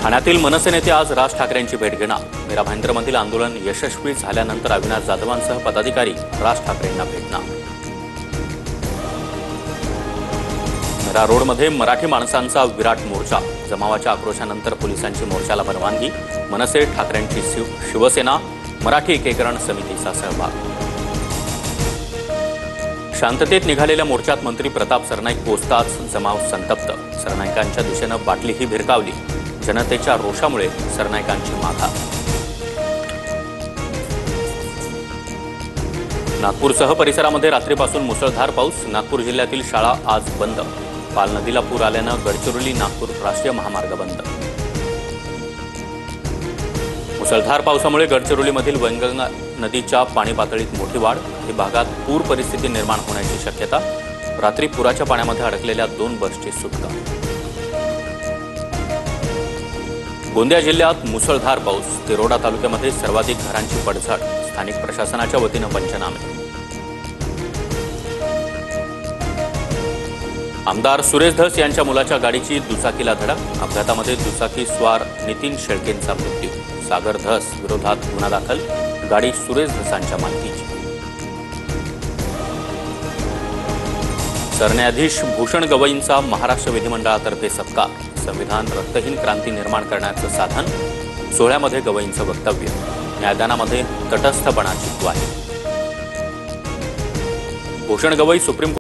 ठाण्यातील मनसे नेते आज राज ठाकरेंची भेट घेणार। मीरा भाईंदरमधील आंदोलन यशस्वी झाल्यानंतर अविनाश जाधवांसह पदाधिकारी राज ठाकरेंना भेटणार। मीरा रोडमध्ये मराठी माणसांचा विराट मोर्चा। जमावाच्या आक्रोशानंतर पोलिसांची मोर्चाला परवानगी। मनसे ठाकरेंची शिवसेना मराठी एकीकरण समितीचा सहभाग। शांततेत निघालेल्या मोर्चात मंत्री प्रताप सरनाईक पोहोचताच जमाव संतप्त। सरनाईकांच्या दिशेने बाटलीही भिरकावली। जनतेच्या रोषामुळे सरनाईकांची माघार। नागपूरसह परिसरामध्ये रात्रीपासून मुसळधार पाऊस। नागपूर जिल्ह्यातील शाळा आज बंद। पाल नदीला पूर आल्यानं गडचिरोली नागपूर राष्ट्रीय महामार्ग बंद। मुसळधार पावसामुळे गडचिरोलीमधील वैनगंगा नदीच्या पाणी पातळीत मोठी वाढ। या भागात पूर परिस्थिती निर्माण होण्याची शक्यता। रात्री पुराच्या पाण्यामध्ये अडकलेल्या 2 बसची सुटका। गोंदिया जिल्ह्यात मुसळधार पाऊस। तिरोडा तालुक्यामध्ये सर्वाधिक घरांची पडझड। स्थानिक प्रशासनाच्या वतीने पंचनामे। आमदार सुरेश धस यांच्या मुलाच्या गाडीची दुचाकीला धडक। अपघातामध्ये दुचाकी स्वार नितीन शेळकेंचा मृत्यू। सागर धस विरोधात गुन्हा दाखल। गाडी सुरेश धसांच्या मालकीची। सरन्यायाधीश भूषण गवईंचा महाराष्ट्र विधिमंडळातर्फे सत्कार। संविधान रक्तहीन क्रांती निर्माण करण्याचं साधन। सोहळ्यामध्ये गवईंचं वक्तव्य। न्यायदानामध्ये तटस्थपणाची ग्वाही। भूषण गवई सुप्रीम